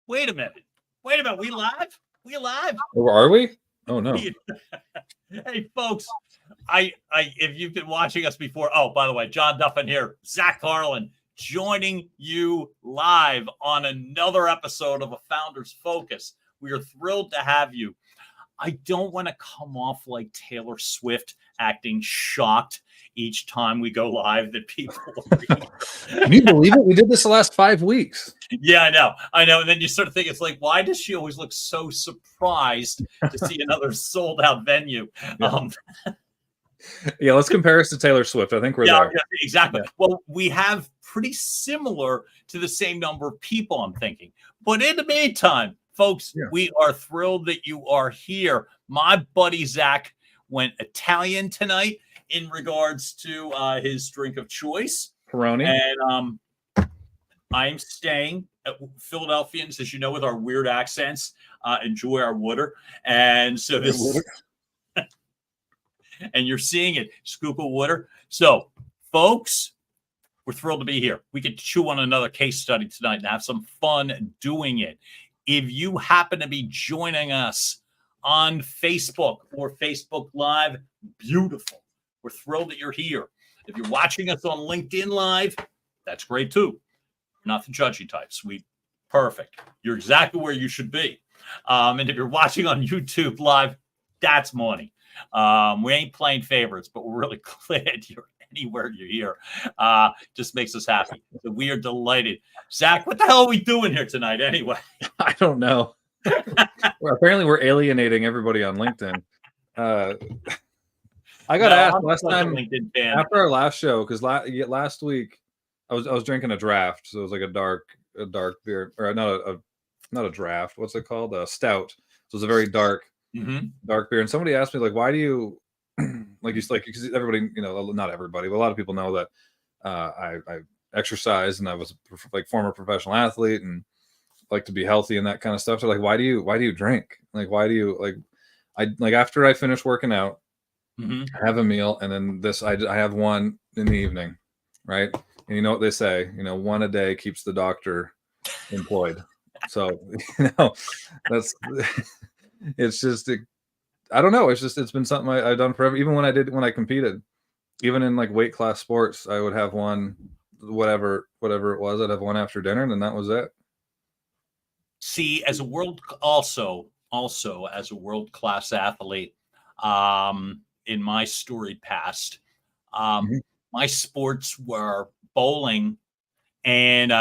Wait a minute. Wait a minute. We live? We live? Or are we? Oh no. Hey, folks. If you've been watching us before, oh, by the way, John Duffin here, Zach Carlin, joining you live on another episode of A Founder's Focus. We are thrilled to have you. I don't want to come off like Taylor Swift acting shocked each time we go live that people Can you believe it? We did this the last 5 weeks. Yeah, I know. And then you sort of think, it's like, why does she always look so surprised to see another sold out venue? Yeah. Yeah, let's compare us to Taylor Swift. I think we're there. Yeah, exactly. Yeah. Well, we have pretty similar to the same number of people, I'm thinking. But in the meantime, folks, we are thrilled that you are here. My buddy Zach went Italian tonight in regards to his drink of choice. Peroni. And I'm staying at Philadelphians, as you know, with our weird accents, enjoy our water. And so this and you're seeing it, scoop of water. So, folks, we're thrilled to be here. We could chew on another case study tonight and have some fun doing it. If you happen to be joining us on Facebook or Facebook Live, beautiful. We're thrilled that you're here. If you're watching us on LinkedIn Live, that's great too. We're not the judgy types. Perfect. You're exactly where you should be. And if you're watching on YouTube Live, that's money. We ain't playing favorites, but we're really glad you're anywhere you're here. Just makes us happy. So we are delighted. Zach, what the hell are we doing here tonight anyway? I don't know. Well, apparently we're alienating everybody on LinkedIn. I got asked last time after our last show, because last week I was drinking a draft, so it was like a dark beer, or not a draft. What's it called? A stout. So it was a very dark beer. And somebody asked me, like, why do you because everybody, not everybody, but a lot of people know that I exercise and I was like former professional athlete and like to be healthy and that kind of stuff. So like, why do you drink? Like, why do you after I finish working out, I have a meal, and then I have one in the evening, right? And you know what they say, one a day keeps the doctor employed. So, that's, it's just, I don't know. It's been something I've done forever. Even when I competed, even in like weight class sports, I would have one, whatever it was, I'd have one after dinner, and then that was it. See, as a also as a world-class athlete, in my storied past, my sports were bowling and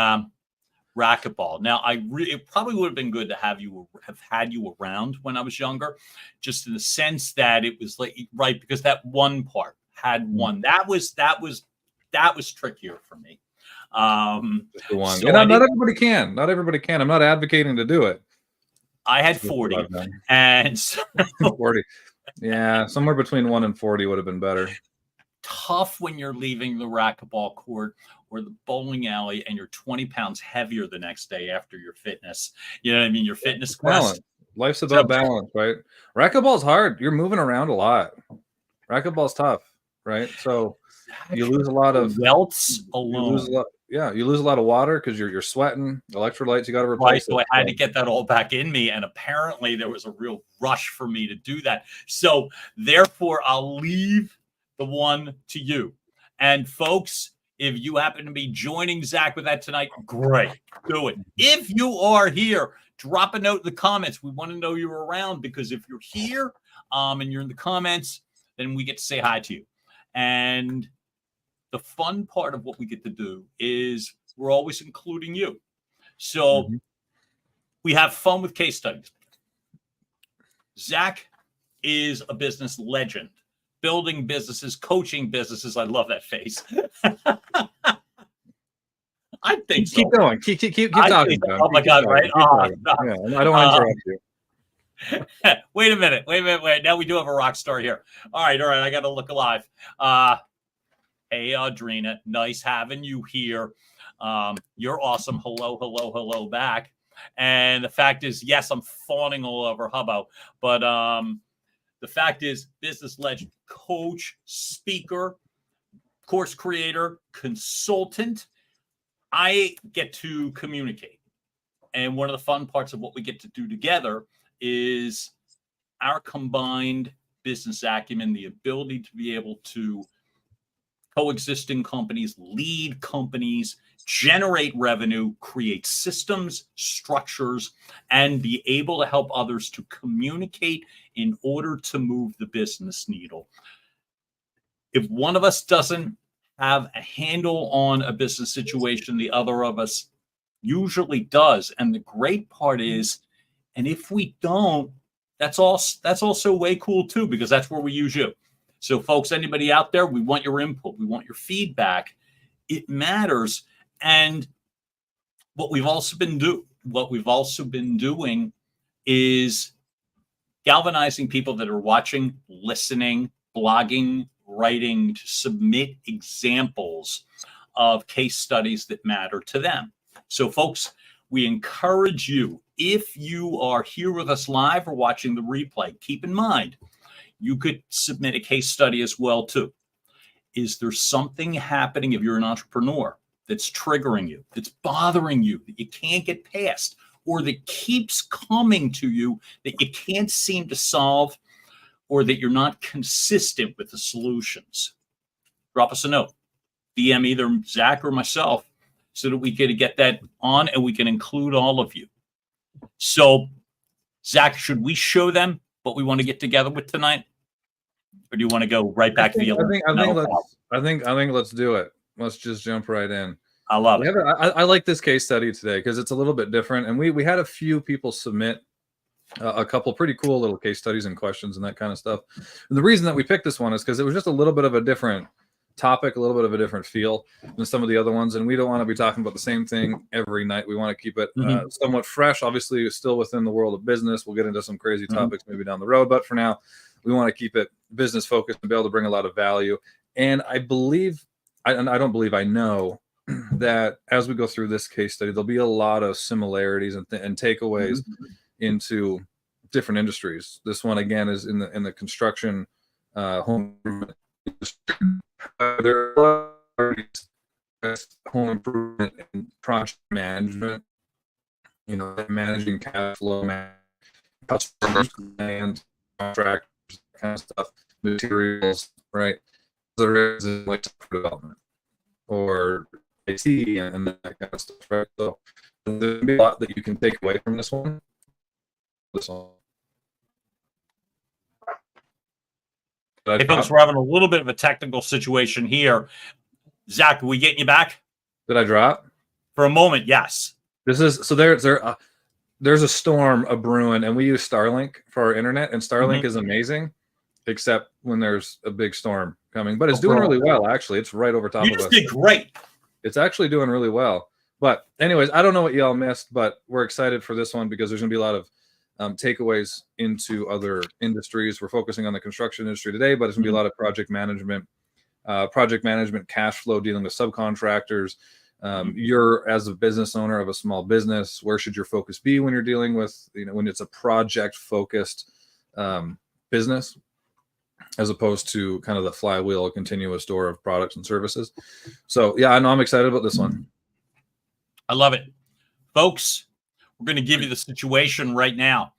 racquetball. Now, it probably would have been good to have had you around when I was younger, just in the sense that it was like, right, because that one part had one that was trickier for me. Just the one. So not everybody can. Not everybody can. I'm not advocating to do it. I had 40, and so 40. Yeah, somewhere between 1 and 40 would have been better. Tough when you're leaving the racquetball court or the bowling alley and you're 20 pounds heavier the next day after your fitness. You know what I mean? Your fitness quest. Life's about balance, right? Racquetball's hard. You're moving around a lot. Racquetball's tough, right? So you lose a lot of welts alone. You lose a lot of water because you're sweating. Electrolytes, you got to replace. So I had to get that all back in me, and apparently there was a real rush for me to do that. So therefore, I'll leave the one to you. And folks, if you happen to be joining Zach with that tonight, great, do it. If you are here, drop a note in the comments. We want to know you're around, because if you're here and you're in the comments, then we get to say hi to you. And the fun part of what we get to do is we're always including you. So we have fun with case studies. Zach is a business legend, building businesses, coaching businesses. I love that face. I think so. Keep going. Keep talking. Oh my God, right? Yeah, I don't want to interrupt you. Wait a minute. Now we do have a rock star here. All right. I got to look alive. Hey, Audrina, nice having you here. You're awesome. Hello back. And the fact is, yes, I'm fawning all over Hubbo, but the fact is, business legend, coach, speaker, course creator, consultant. I get to communicate. And one of the fun parts of what we get to do together is our combined business acumen, the ability to be able to coexist in companies, lead companies, generate revenue, create systems, structures, and be able to help others to communicate in order to move the business needle. If one of us doesn't have a handle on a business situation, the other of us usually does. And the great part is, and if we don't, that's also way cool too, because that's where we use you. So folks, anybody out there, we want your input. We want your feedback. It matters. And what we've also been doing is galvanizing people that are watching, listening, blogging, writing, to submit examples of case studies that matter to them. So folks, we encourage you, if you are here with us live or watching the replay, keep in mind, you could submit a case study as well too. Is there something happening, if you're an entrepreneur, that's triggering you, that's bothering you, that you can't get past, or that keeps coming to you that you can't seem to solve, or that you're not consistent with the solutions? Drop us a note. DM either Zach or myself so that we can get that on and we can include all of you. So, Zach, should we show them what we want to get together with tonight? Or do you want to go right back to the other? I think let's do it. Let's just jump right in. I love it. I like this case study today because it's a little bit different. And we had a few people submit a couple pretty cool little case studies and questions and that kind of stuff. And the reason that we picked this one is because it was just a little bit of a different topic, a little bit of a different feel than some of the other ones. And we don't want to be talking about the same thing every night. We want to keep it somewhat fresh. Obviously, still within the world of business. We'll get into some crazy topics maybe down the road. But for now, we want to keep it business focused and be able to bring a lot of value. And I know that as we go through this case study, there'll be a lot of similarities and takeaways into different industries. This one again is in the construction, home improvement industry. There are home improvement and project management. You know, managing cash flow, customers, and contractors, that kind of stuff, materials, right? There is like software development or IT and that kind of stuff, right? So there's a lot that you can take away from this one. Hey, folks, we're having a little bit of a technical situation here. Zach, are we getting you back? Did I drop? For a moment, yes. This is so there's a storm a brewing, and we use Starlink for our internet, and Starlink is amazing, except when there's a big storm coming. But it's doing really well, actually. It's right over top of us. You just did great. It's actually doing really well. But anyways, I don't know what y'all missed, but we're excited for this one because there's going to be a lot of takeaways into other industries. We're focusing on the construction industry today, but it's going to be a lot of project management, cash flow, dealing with subcontractors. You're, as a business owner of a small business, where should your focus be when you're dealing with, when it's a project focused business, as opposed to kind of the flywheel, continuous door of products and services. So yeah, I know I'm excited about this one. I love it. Folks, we're going to give you the situation right now.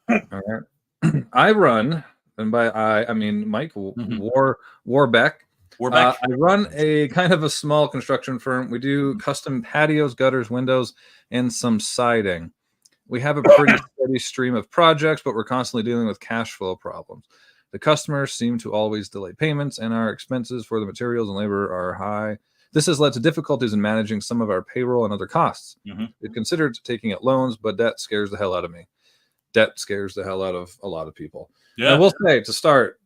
All right. I run, and by I mean Mike Warbeck. I run a kind of a small construction firm. We do custom patios, gutters, windows, and some siding. We have a pretty steady stream of projects, but we're constantly dealing with cash flow problems. The customers seem to always delay payments, and our expenses for the materials and labor are high. This has led to difficulties in managing some of our payroll and other costs. We've considered taking out loans, but debt scares the hell out of me. Debt scares the hell out of a lot of people. Yeah. I will say, to start,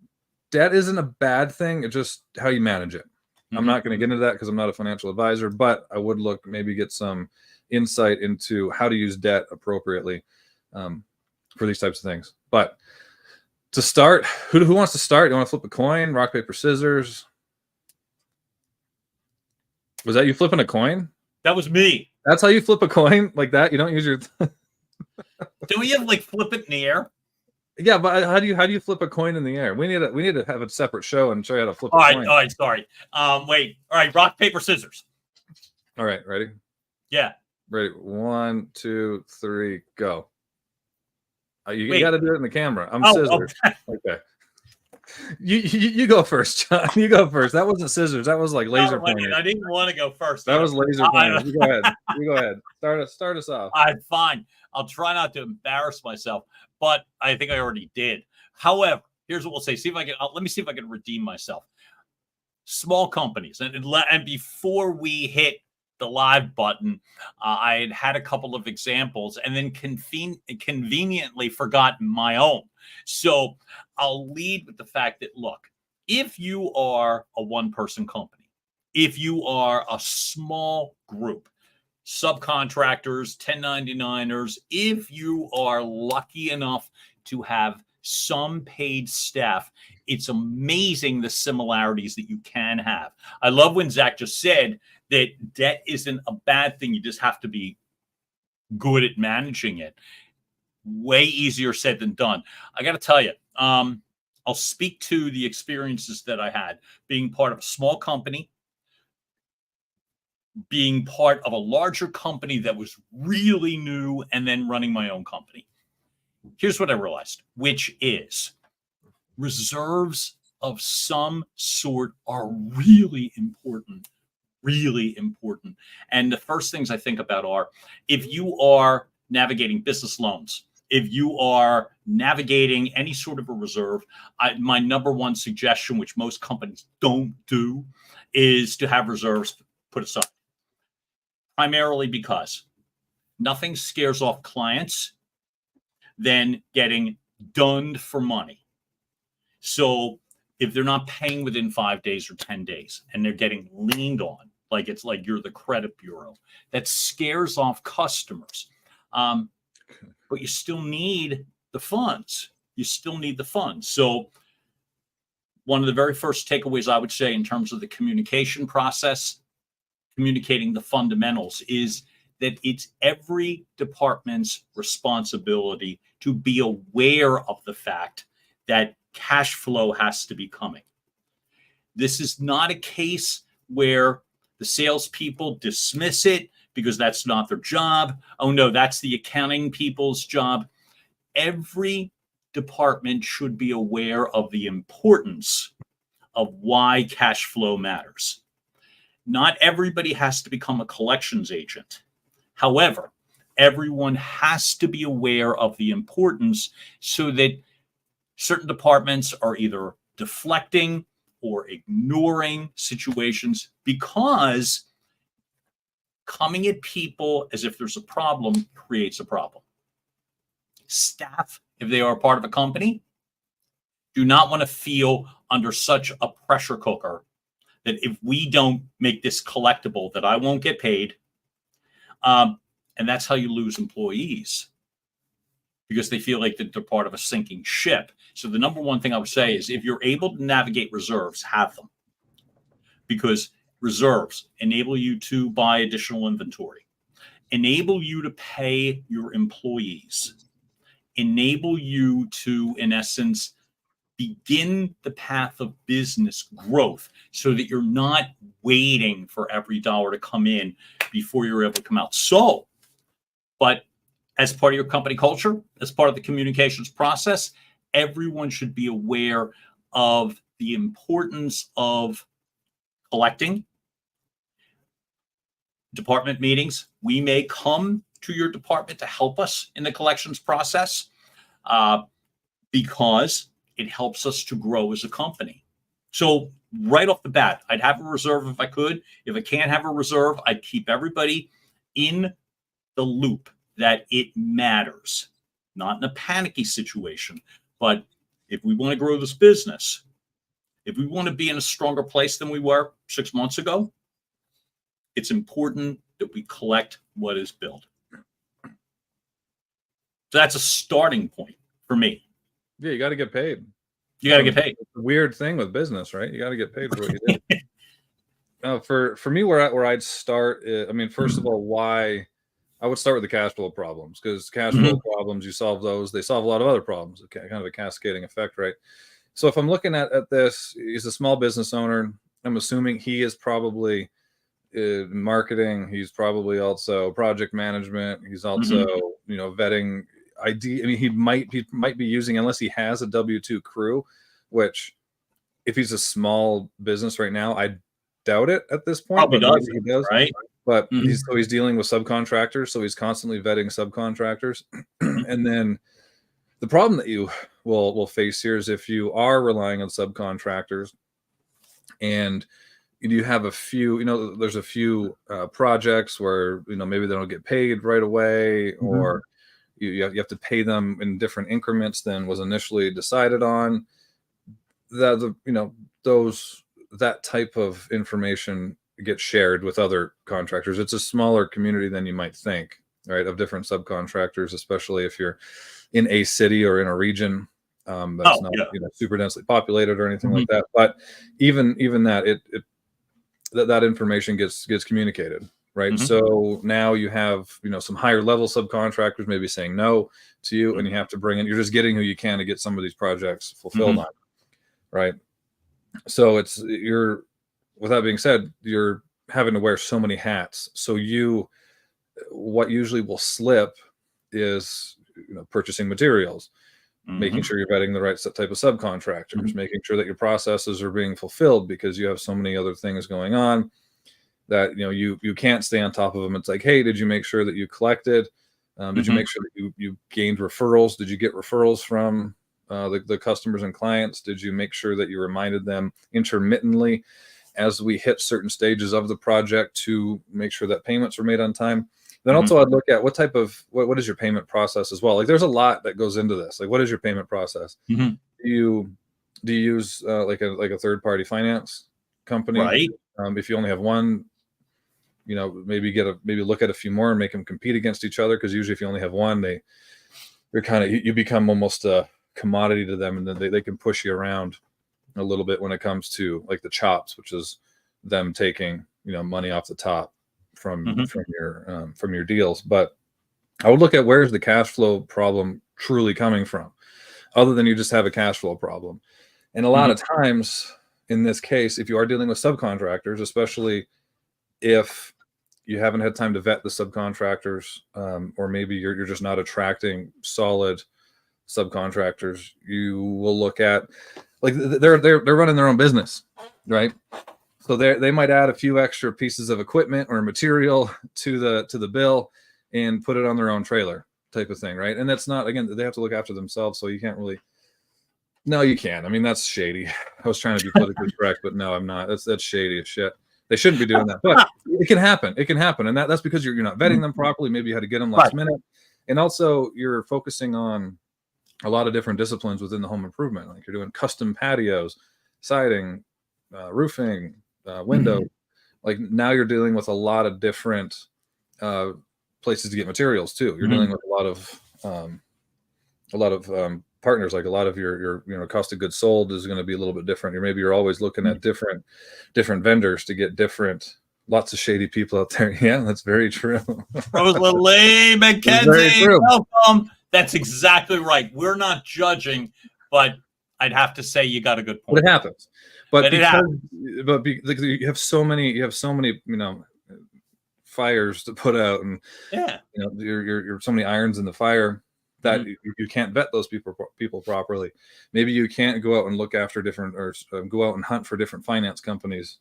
debt isn't a bad thing. It's just how you manage it. I'm not going to get into that because I'm not a financial advisor, but I would maybe get some insight into how to use debt appropriately for these types of things. But to start, who wants to start? You want to flip a coin? Rock, paper, scissors? Was that you flipping a coin? That was me. That's how you flip a coin, like that? You don't use your... Do we have like flip it in the air? Yeah, but how do you flip a coin in the air? We need to have a separate show and show you how to flip a coin. All right, sorry. Wait. All right, rock, paper, scissors. All right, ready? Yeah. Ready? 1, 2, 3, go. You got to do it in the camera. I'm scissors. Okay. You go first, John. You go first. That wasn't scissors. That was like laser pointers. I didn't want to go first. That was laser pointers. You go ahead. You go ahead. Start us off. I'm fine. I'll try not to embarrass myself, but I think I already did. However, here's what we'll say. Let me see if I can redeem myself. Small companies, and before we hit the live button, I had a couple of examples, and then conveniently forgotten my own. So I'll lead with the fact that, look, if you are a one-person company, if you are a small group, subcontractors, 1099ers, if you are lucky enough to have some paid staff, it's amazing the similarities that you can have. I love when Zach just said that debt isn't a bad thing. You just have to be good at managing it. Way easier said than done. I got to tell you, I'll speak to the experiences that I had being part of a small company, being part of a larger company that was really new, and then running my own company. Here's what I realized, which is reserves of some sort are really important, really important. And the first things I think about are, if you are navigating business loans, if you are navigating any sort of a reserve, my number one suggestion, which most companies don't do, is to have reserves put aside. Primarily because nothing scares off clients than getting dunned for money. So if they're not paying within 5 days or 10 days and they're getting leaned on, like it's like you're the credit bureau, that scares off customers. But you still need the funds. You still need the funds. So one of the very first takeaways I would say in terms of the communication process, communicating the fundamentals, is that it's every department's responsibility to be aware of the fact that cash flow has to be coming. This is not a case where the salespeople dismiss it because that's not their job. Oh no, that's the accounting people's job. Every department should be aware of the importance of why cash flow matters. Not everybody has to become a collections agent. However, everyone has to be aware of the importance so that certain departments are either deflecting or ignoring situations, because coming at people as if there's a problem creates a problem. Staff, if they are a part of a company, do not want to feel under such a pressure cooker that if we don't make this collectible, that I won't get paid. And that's how you lose employees, because they feel like that they're part of a sinking ship. So the number one thing I would say is, if you're able to navigate reserves, have them, because reserves enable you to buy additional inventory, enable you to pay your employees, enable you to, in essence, begin the path of business growth so that you're not waiting for every dollar to come in before you're able to come out. So, but as part of your company culture, as part of the communications process, everyone should be aware of the importance of collecting. Department meetings, we may come to your department to help us in the collections process because it helps us to grow as a company. So right off the bat, I'd have a reserve if I could. If I can't have a reserve, I'd keep everybody in the loop that it matters. Not in a panicky situation, but if we want to grow this business, if we want to be in a stronger place than we were 6 months ago, it's important that we collect what is billed. So that's a starting point for me. Yeah, you got to get paid. You got to get paid. It's a weird thing with business, right? You got to get paid for what you do. For me, where I'd start, I mean, first of all, why I would start with the cash flow problems, because cash flow problems, you solve those, they solve a lot of other problems. Okay, kind of a cascading effect, right? So if I'm looking at this, he's a small business owner. I'm assuming he is probably marketing. He's probably also project management. He's also, vetting ID. I mean, he might be using, unless he has a W-2 crew, which if he's a small business right now, I doubt it at this point. Probably does, he does, right? But he's dealing with subcontractors, so he's constantly vetting subcontractors. And then the problem that you will face here is if you are relying on subcontractors and you have a few, there's a few projects where, maybe they don't get paid right away, or you have to pay them in different increments than was initially decided on. That type of information gets shared with other contractors. It's a smaller community than you might think, right, of different subcontractors, especially if you're in a city or in a region that's not super densely populated or anything like that. But even that, that information gets communicated, right? So now you have some higher level subcontractors maybe saying no to you, and you have to bring in, you're just getting who you can to get some of these projects fulfilled on, right? So with that being said, you're having to wear so many hats. So what usually will slip is purchasing materials, making sure you're vetting the right type of subcontractors, making sure that your processes are being fulfilled, because you have so many other things going on that you can't stay on top of them. It's like, hey, did you make sure that you collected? Did you make sure that you gained referrals? Did you get referrals from the customers and clients? Did you make sure that you reminded them intermittently as we hit certain stages of the project to make sure that payments were made on time? Then also I'd look at what type of, what is your payment process as well? Like, there's a lot that goes into this. Like, what is your payment process? Do you use like a third party finance company? Right. If you only have one, maybe look at a few more and make them compete against each other. Because usually if you only have one, you become almost a commodity to them, and then they can push you around a little bit when it comes to like the chops, which is them taking money off the top from your deals. But I would look at, where's the cash flow problem truly coming from, other than you just have a cash flow problem. And a lot of times in this case, if you are dealing with subcontractors, especially if you haven't had time to vet the subcontractors, or maybe you're just not attracting solid subcontractors, you will look at, like, they're running their own business, right? So they might add a few extra pieces of equipment or material to the bill and put it on their own trailer, type of thing, right? And that's not, again, they have to look after themselves, so you can't really. No, you can. I mean, that's shady. I was trying to be politically correct, but no, I'm not. That's shady as shit. They shouldn't be doing that, but it can happen. It can happen, and that's because you're not vetting them properly. Maybe you had to get them last minute, and also you're focusing on a lot of different disciplines within the home improvement. Like, you're doing custom patios, siding, roofing, window. Like, now you're dealing with a lot of different places to get materials too. You're dealing with a lot of partners. Like, a lot of your cost of goods sold is going to be a little bit different. You're always looking at different vendors to get lots of shady people out there. Yeah, that's very true. Rosalie McKenzie, welcome. That's exactly right. We're not judging, but I'd have to say you got a good point. But it happens. But you have so many, fires to put out, and you're so many irons in the fire that you can't vet those people properly. Maybe you can't go out and look after different, or go out and hunt for different finance companies.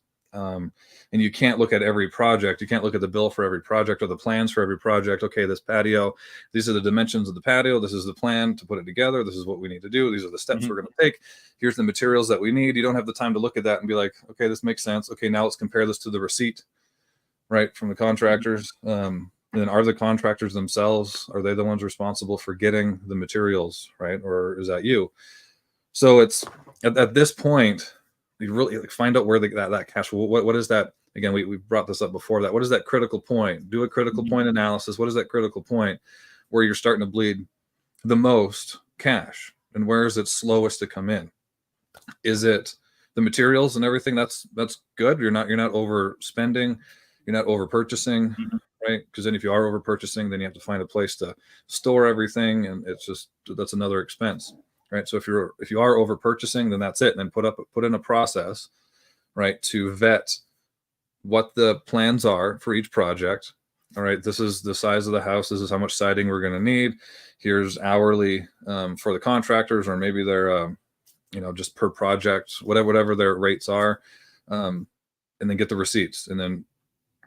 And you can't look at every project. You can't look at the bill for every project or the plans for every project. Okay, this patio, these are the dimensions of the patio. This is the plan to put it together. This is what we need to do. These are the steps we're going to take. Here's the materials that we need. You don't have the time to look at that and be like, okay, this makes sense. Okay, now let's compare this to the receipt, right, from the contractors. And then, are the contractors themselves, are they the ones responsible for getting the materials, right? Or is that you? So it's at this point, you really find out where that cash flow, what is that? Again, we brought this up before, that what is that critical point? Do a critical point analysis. What is that critical point where you're starting to bleed the most cash, and where is it slowest to come in? Is it the materials and everything? That's good. You're not overspending, you're not over purchasing, right? Because then if you are over purchasing, then you have to find a place to store everything, and that's another expense. Right. So if you are over purchasing, then that's it. And then put in a process, right, to vet what the plans are for each project. All right, this is the size of the house. This is how much siding we're going to need. Here's hourly for the contractors, or maybe they're, just per project, whatever their rates are, and then get the receipts and then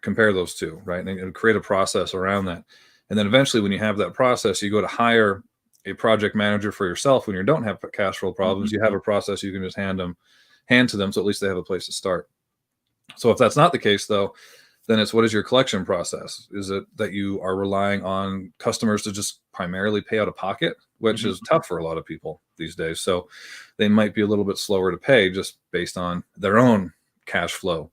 compare those two, right? And create a process around that. And then eventually, when you have that process, you go to hire a project manager for yourself. When you don't have cash flow problems, you have a process you can just hand to them, so at least they have a place to start. So if that's not the case, though, then it's, what is your collection process? Is it that you are relying on customers to just primarily pay out of pocket, which is tough for a lot of people these days? So they might be a little bit slower to pay just based on their own cash flow,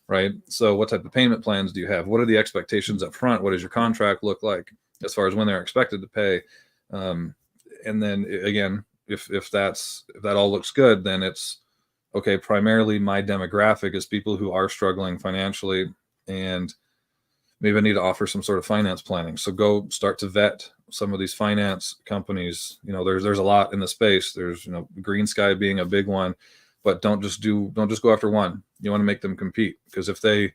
right? So what type of payment plans do you have? What are the expectations up front? What does your contract look like as far as when they're expected to pay? And then again, if that all looks good, then it's okay. Primarily my demographic is people who are struggling financially, and maybe I need to offer some sort of finance planning. So go start to vet some of these finance companies. There's a lot in the space. There's, Green Sky being a big one, but don't just go after one. You want to make them compete, because if they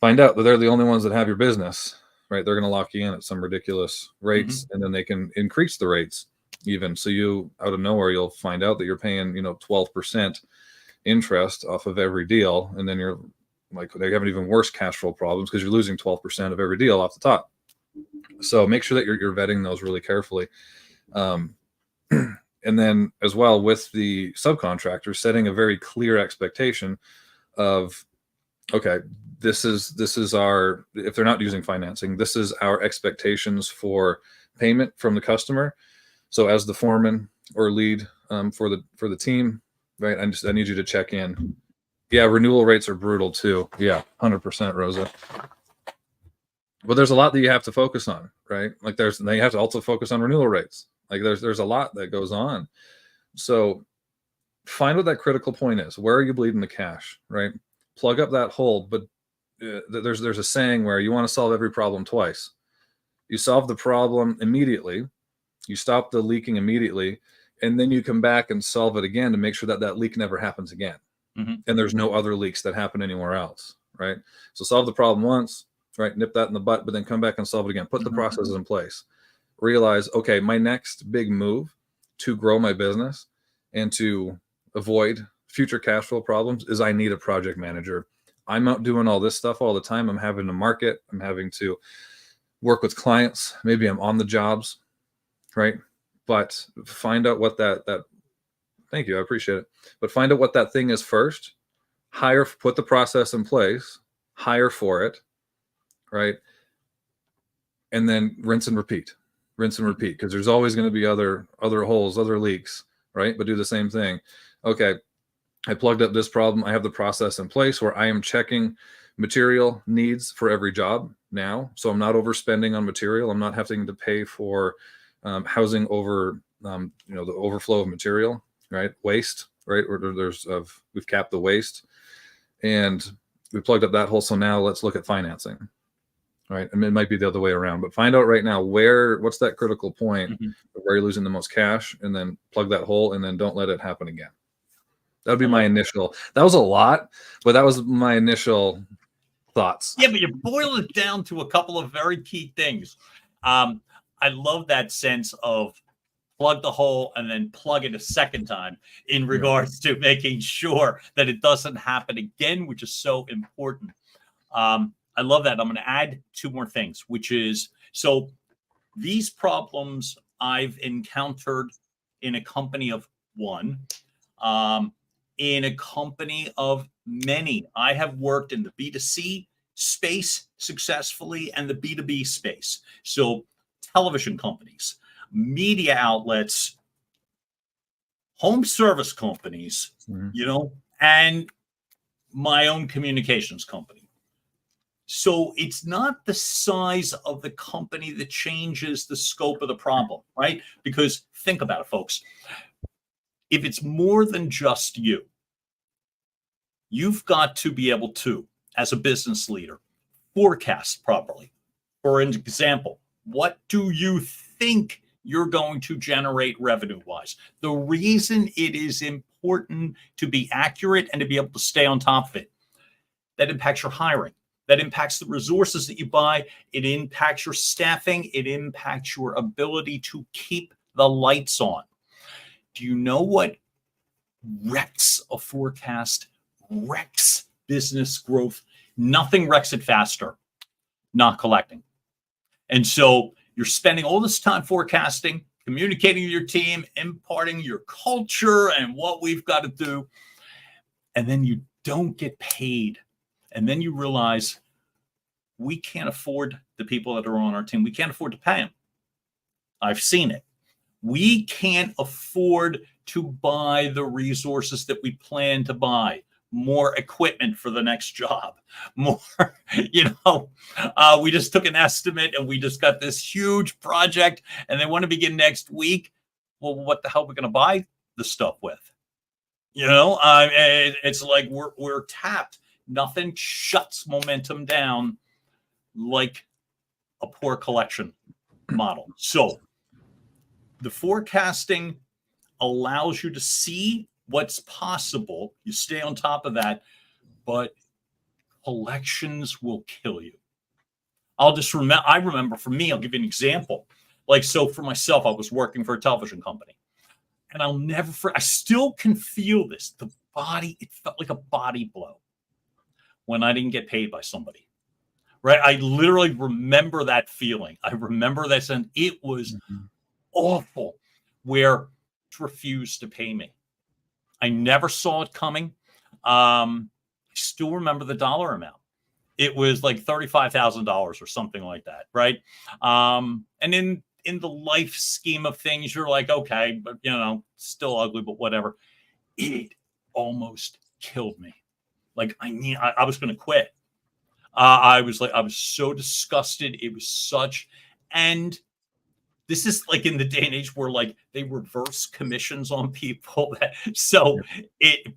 find out that they're the only ones that have your business, right, they're going to lock you in at some ridiculous rates, and then they can increase the rates even. So you, out of nowhere, you'll find out that you're paying, 12% interest off of every deal. And then you're like, they have an even worse cash flow problems because you're losing 12% of every deal off the top. So make sure that you're vetting those really carefully. And then as well with the subcontractors, setting a very clear expectation of, okay, this is our, if they're not using financing, this is our expectations for payment from the customer. So as the foreman or lead for the team, right, I need you to check in. Yeah, renewal rates are brutal too. Yeah, 100%, Rosa. But there's a lot that you have to focus on, right? Like then you have to also focus on renewal rates. Like there's a lot that goes on. So find what that critical point is. Where are you bleeding the cash, right? Plug up that hole. But there's a saying where you want to solve every problem twice. You solve the problem immediately, you stop the leaking immediately, and then you come back and solve it again to make sure that leak never happens again. And there's no other leaks that happen anywhere else, right? So solve the problem once, right? Nip that in the butt, but then come back and solve it again. Put the processes in place. Realize, okay, my next big move to grow my business and to avoid future cash flow problems is I need a project manager. I'm out doing all this stuff all the time. I'm having to market. I'm having to work with clients. Maybe I'm on the jobs, right? But find out what that thank you, I appreciate it. But find out what that thing is first. Put the process in place, hire for it, right? And then rinse and repeat, because there's always going to be other holes, other leaks, right? But do the same thing. Okay, I plugged up this problem. I have the process in place where I am checking material needs for every job now. So I'm not overspending on material. I'm not having to pay for housing over, the overflow of material, right? Waste, right? Or we've capped the waste, and we plugged up that hole. So now let's look at financing, right? And it might be the other way around, but find out right now what's that critical point where you're losing the most cash, and then plug that hole, and then don't let it happen again. That would be my initial. That was a lot, but that was my initial thoughts. Yeah, but you boil it down to a couple of very key things. I love that sense of plug the hole and then plug it a second time in regards to making sure that it doesn't happen again, which is so important. I love that. I'm going to add two more things, which is, so these problems I've encountered in a company of one, in a company of many. I have worked in the B2C space successfully and the B2B space. So television companies, media outlets, home service companies, and my own communications company. So it's not the size of the company that changes the scope of the problem, right? Because think about it, folks. If it's more than just you, you've got to be able to, as a business leader, forecast properly. For example, what do you think you're going to generate revenue-wise? The reason it is important to be accurate and to be able to stay on top of it. that impacts your hiring. That impacts the resources that you buy. It impacts your staffing. It impacts your ability to keep the lights on. Do you know what wrecks a forecast, wrecks business growth? Nothing wrecks it faster, not collecting. And so you're spending all this time forecasting, communicating with your team, imparting your culture and what we've got to do. And then you don't get paid. And then you realize we can't afford the people that are on our team. We can't afford to pay them. I've seen it. We can't afford to buy the resources that we plan to buy. More equipment for the next job. More, we just took an estimate and we just got this huge project and they want to begin next week. Well, what the hell are we going to buy the stuff with? It's like we're tapped. Nothing shuts momentum down like a poor collection model. So the forecasting allows you to see what's possible. You stay on top of that, but collections will kill you. I remember for me, I'll give you an example. So for myself, I was working for a television company. And I still can feel this. It felt like a body blow when I didn't get paid by somebody, right? I literally remember that feeling. I remember that, and it was awful where it refused to pay me. I never saw it coming. I still remember the dollar amount. It was like $35,000 or something like that, right? And in the life scheme of things, you're like, okay, but still ugly, but whatever. It almost killed me. I was going to quit. I was so disgusted. It was and this is in the day and age where they reverse commissions on people.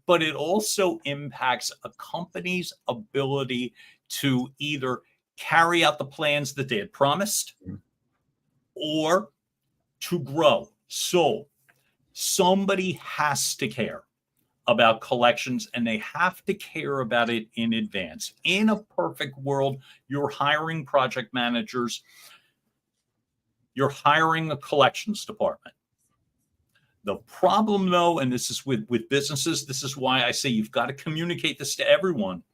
But it also impacts a company's ability to either carry out the plans that they had promised or to grow. So somebody has to care about collections, and they have to care about it in advance. In a perfect world, you're hiring project managers, you're hiring a collections department. The problem, though, and this is with businesses, this is why I say you've got to communicate this to everyone.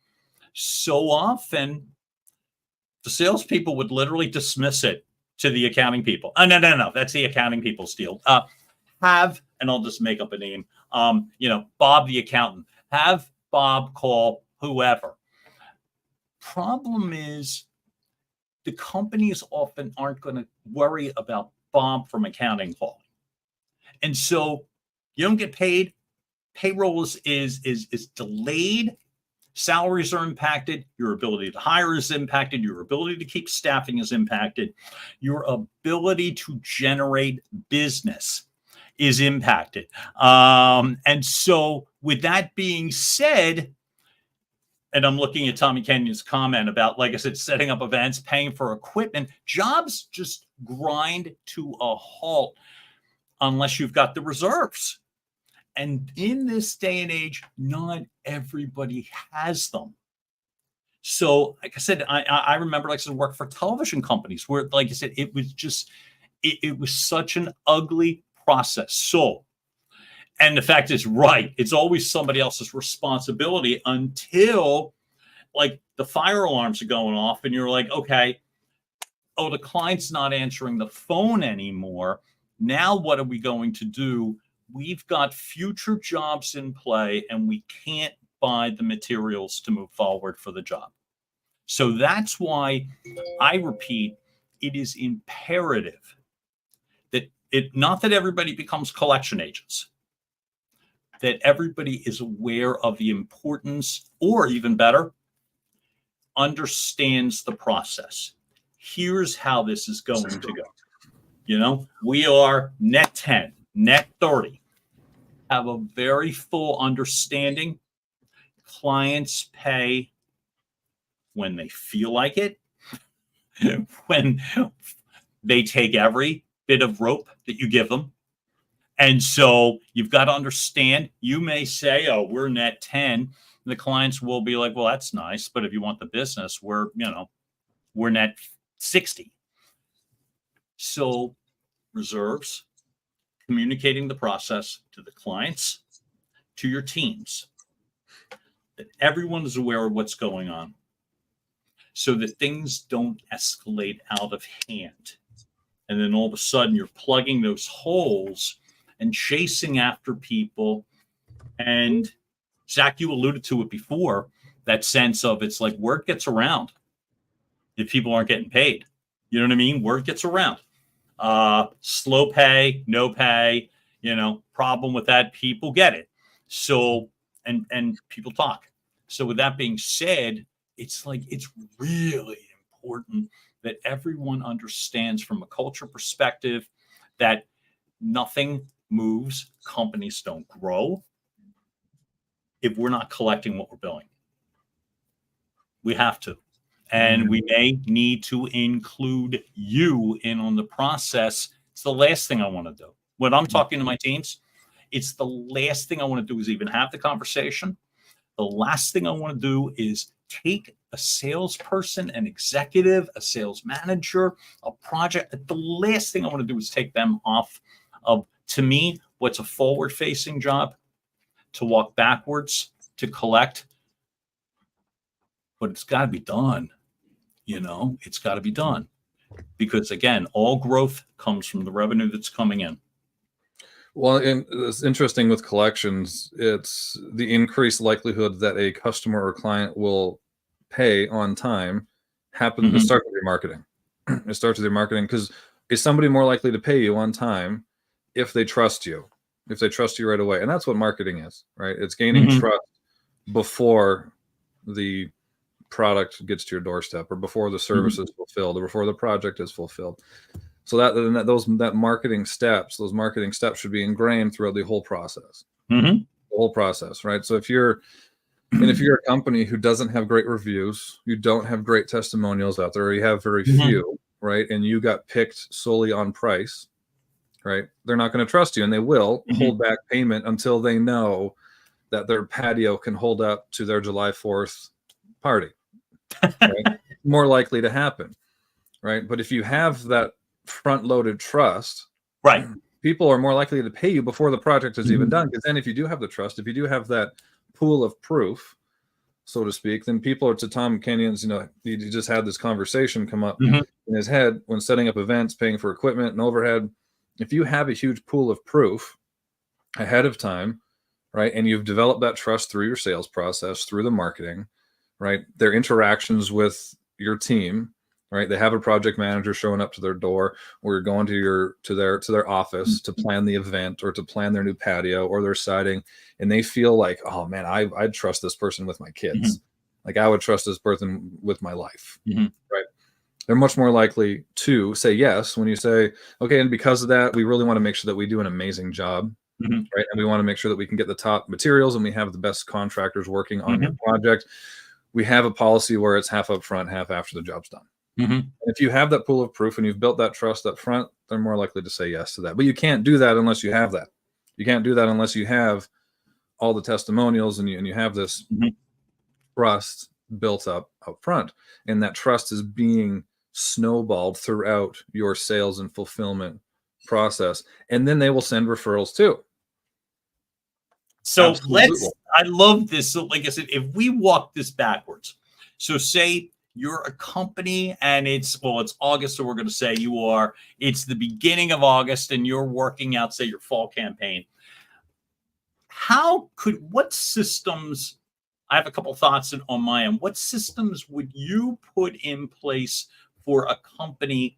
So often, the salespeople would literally dismiss it to the accounting people. Oh, no, that's the accounting people's deal. And I'll just make up a name, Bob the accountant. Have Bob call whoever. Problem is, the companies often aren't going to worry about Bob from accounting calling. And so you don't get paid. Payroll is delayed. Salaries are impacted. Your ability to hire is impacted. Your ability to keep staffing is impacted. Your ability to generate business is impacted. And so with that being said, and I'm looking at Tommy Kenyon's comment about, like I said, setting up events, paying for equipment, jobs just grind to a halt unless you've got the reserves. And in this day and age, not everybody has them. So, like I said, I remember, like I said, work for television companies where, like I said, it was just, it was such an ugly process. So, and the fact is, right, it's always somebody else's responsibility until the fire alarms are going off and you're like, okay, the client's not answering the phone anymore. Now what are we going to do? We've got future jobs in play and we can't buy the materials to move forward for the job. So that's why I repeat, it is imperative that not that everybody becomes collection agents, that everybody is aware of the importance, or even better, understands the process. Here's how this is going to go. We are net 10, net 30, have a very full understanding. Clients pay when they feel like it, when they take every bit of rope that you give them. And so you've got to understand, you may say, we're net 10. And the clients will be like, well, that's nice, but if you want the business, we're net 60. So reserves, communicating the process to the clients, to your teams, that everyone is aware of what's going on so that things don't escalate out of hand. And then all of a sudden you're plugging those holes and chasing after people. And Zach, you alluded to it before, that sense of it's like word gets around if people aren't getting paid. You know what I mean? Word gets around. Slow pay, no pay, problem with that, people get it. So, and people talk. So with that being said, it's really important that everyone understands from a culture perspective that nothing moves, companies don't grow if we're not collecting what we're billing. We have to. And we may need to include you in on the process. It's the last thing I want to do. When I'm talking to my teams, it's the last thing I want to do is even have the conversation. The last thing I want to do is take a salesperson, an executive, a sales manager, a project. The last thing I want to do is take them off of, to me, what's a forward-facing job, to walk backwards, to collect. But it's got to be done. It's got to be done. Because, again, all growth comes from the revenue that's coming in. Well, and it's interesting with collections, it's the increased likelihood that a customer or client will pay on time happens to start with your marketing. It starts with your marketing, because is somebody more likely to pay you on time if they trust you, right away? And that's what marketing is, right? It's gaining trust before the product gets to your doorstep, or before the service is fulfilled, or before the project is fulfilled. So those marketing steps should be ingrained throughout the whole process. The whole process, right? So if you're a company who doesn't have great reviews, you don't have great testimonials out there, or you have very few, right? And you got picked solely on price, right? They're not going to trust you, and they will hold back payment until they know that their patio can hold up to their July 4th party. Right? More likely to happen, right? But if you have that front-loaded trust, right, people are more likely to pay you before the project is even done. Because then if you do have the trust, if you do have that pool of proof, so to speak, then people are, to Tom Kenyon's, he just had this conversation come up in his head when setting up events, paying for equipment and overhead. If you have a huge pool of proof ahead of time, right, and you've developed that trust through your sales process, through the marketing, right, their interactions with your team, right, they have a project manager showing up to their door, or you're going to their office to plan the event, or to plan their new patio or their siding, and they feel like, oh man, I'd trust this person with my kids. Like I would trust this person with my life, right? They're much more likely to say yes when you say, okay, and because of that, we really want to make sure that we do an amazing job, right? And we want to make sure that we can get the top materials, and we have the best contractors working on your project. We have a policy where it's half up front, half after the job's done. If you have that pool of proof and you've built that trust up front, they're more likely to say yes to that. But you can't do that unless you have that. You can't do that unless you have all the testimonials and you have this trust built up front. And that trust is being snowballed throughout your sales and fulfillment process. And then they will send referrals too. So I love this. So like I said, if we walk this backwards, so say you're a company and it's August, so we're going to say it's the beginning of August and you're working out, say, your fall campaign. What systems, I have a couple thoughts on my end. What systems would you put in place for a company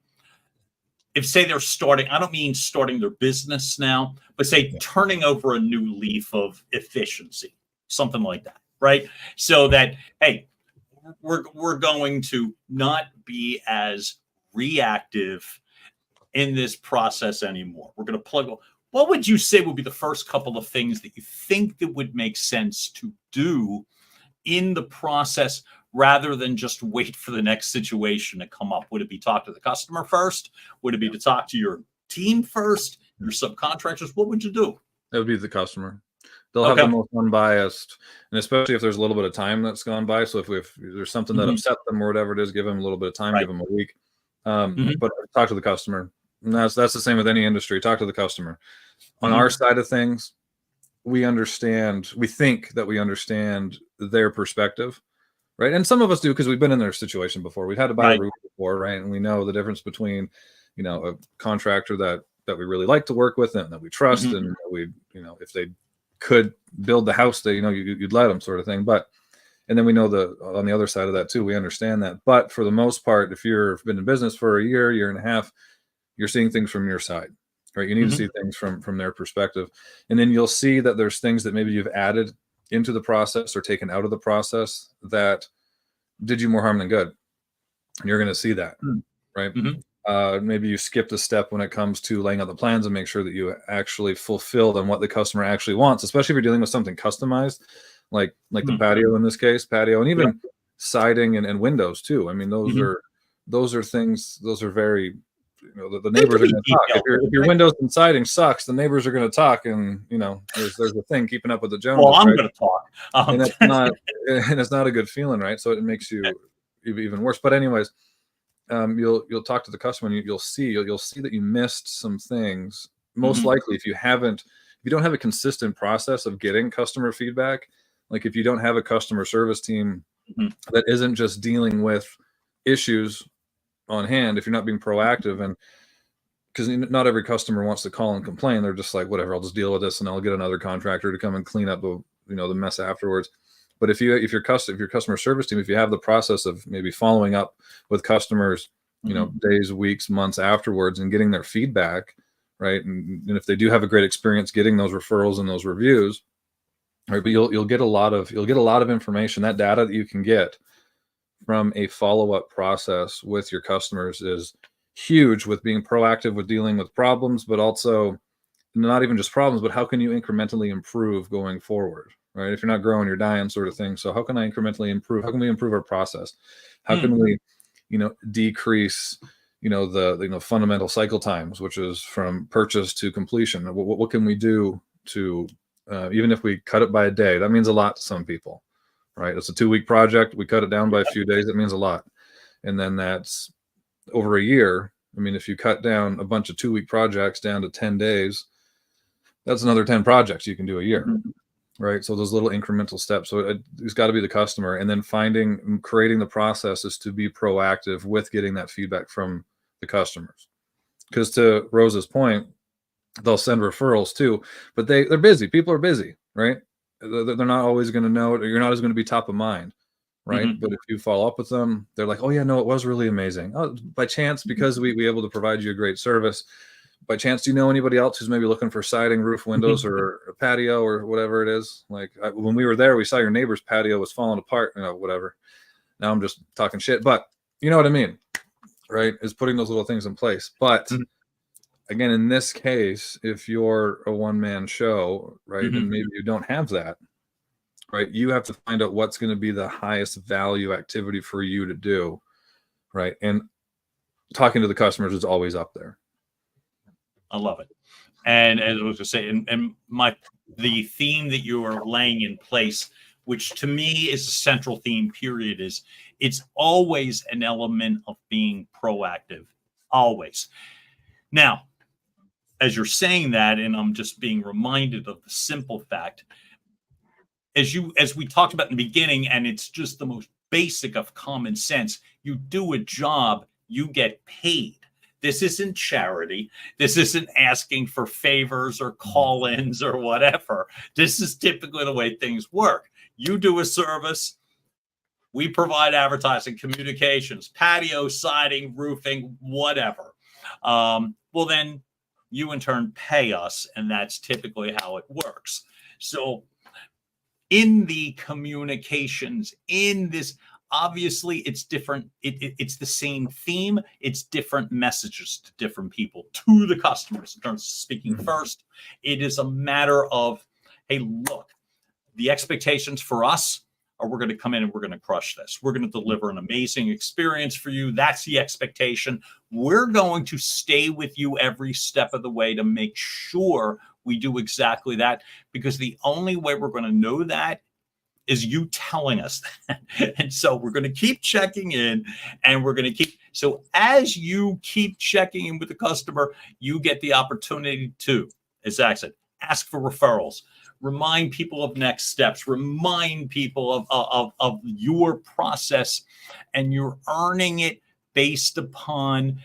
if, say, they're starting, I don't mean starting their business now, but say turning over a new leaf of efficiency, something like that, right? So that, hey, we're going to not be as reactive in this process anymore. We're going to plug. What would you say would be the first couple of things that you think that would make sense to do in the process rather than just wait for the next situation to come up? Would it be talk to the customer first? Would it be to talk to your team first, your subcontractors? What would you do? That would be the customer. They'll have the most unbiased, and especially if there's a little bit of time that's gone by. So if there's something that upset them or whatever it is, give them a little bit of time, give them a week. But talk to the customer. And that's the same with any industry. Talk to the customer. On our side of things, we think that we understand their perspective, right? And some of us do, because we've been in their situation before. We've had to buy a roof before, right? And we know the difference between, a contractor that we really like to work with and that we trust, and we, if they could build the house that, you'd let them, sort of thing. But, and then we know on the other side of that too, we understand that. But for the most part, if you've been in business for a year and a half, you're seeing things from your side, right? You need to see things from their perspective. And then you'll see that there's things that maybe you've added into the process or taken out of the process that did you more harm than good. And you're going to see that, right? Maybe you skipped a step when it comes to laying out the plans and make sure that you actually fulfilled on what the customer actually wants, especially if you're dealing with something customized, like the patio in this case, and even siding and windows too. I mean, those are things, those are very, the neighbors are going to talk. If your windows and siding sucks, the neighbors are going to talk, and there's a thing, keeping up with the Joneses. Well, I'm going to talk, and it's not a good feeling, right? So it makes you even worse. But anyways, you'll talk to the customer, and you'll see that you missed some things. Most likely, if you don't have a consistent process of getting customer feedback, like if you don't have a customer service team that isn't just dealing with issues on hand, if you're not being proactive, and because not every customer wants to call and complain, they're just like, whatever, I'll just deal with this and I'll get another contractor to come and clean up the mess afterwards. But if your customer service team, if you have the process of maybe following up with customers, days, weeks, months afterwards, and getting their feedback, right? And if they do have a great experience, getting those referrals and those reviews, right? But you'll get a lot of information. That data that you can get from a follow-up process with your customers is huge, with being proactive with dealing with problems, but also not even just problems, but how can you incrementally improve going forward, right? If you're not growing, you're dying, sort of thing. So how can I incrementally improve? How can we improve our process? How can we, decrease, the fundamental cycle times, which is from purchase to completion? What can we do to, even if we cut it by a day, that means a lot to some people, right? It's a 2-week project. We cut it down by a few days. It means a lot. And then that's over a year. I mean, if you cut down a bunch of 2-week projects down to 10 days, that's another 10 projects you can do a year, right? So those little incremental steps. So it's got to be the customer, and then creating the processes to be proactive with getting that feedback from the customers. Because to Rose's point, they'll send referrals too, but they're busy. People are busy, right? They're not always going to know it, or you're not always going to be top of mind, right? But if you follow up with them, they're like, oh yeah, no, it was really amazing. Oh, by chance, because we able to provide you a great service. By chance, do you know anybody else who's maybe looking for siding, roof, windows, or a patio, or whatever it is? Like when we were there, we saw your neighbor's patio was falling apart, whatever. Now I'm just talking shit, but you know what I mean, right? Is putting those little things in place. But again, in this case, if you're a one-man show, right, and maybe you don't have that, right, you have to find out what's going to be the highest value activity for you to do, right? And talking to the customers is always up there. I love it. And as I was going to say, and the theme that you are laying in place, which to me is a central theme, period, is it's always an element of being proactive. Always. Now, as you're saying that, and I'm just being reminded of the simple fact, as we talked about in the beginning, and it's just the most basic of common sense, you do a job, you get paid. This isn't charity. This isn't asking for favors or call-ins or whatever. This is typically the way things work. You do a service. We provide advertising, communications, patio, siding, roofing, whatever. Well, then you in turn pay us, and that's typically how it works. So in the communications, in this, obviously it's different. It's the same theme. It's different messages to different people, to the customers in terms of speaking first. It is a matter of, hey, look, the expectations for us are we're going to come in and we're going to crush this. We're going to deliver an amazing experience for you. That's the expectation. We're going to stay with you every step of the way to make sure we do exactly that, because the only way we're going to know that is you telling us that. And so we're going to keep checking in, and we're going to keep. So as you keep checking in with the customer, you get the opportunity to, as Zach said, ask for referrals, remind people of next steps, remind people of your process, and you're earning it based upon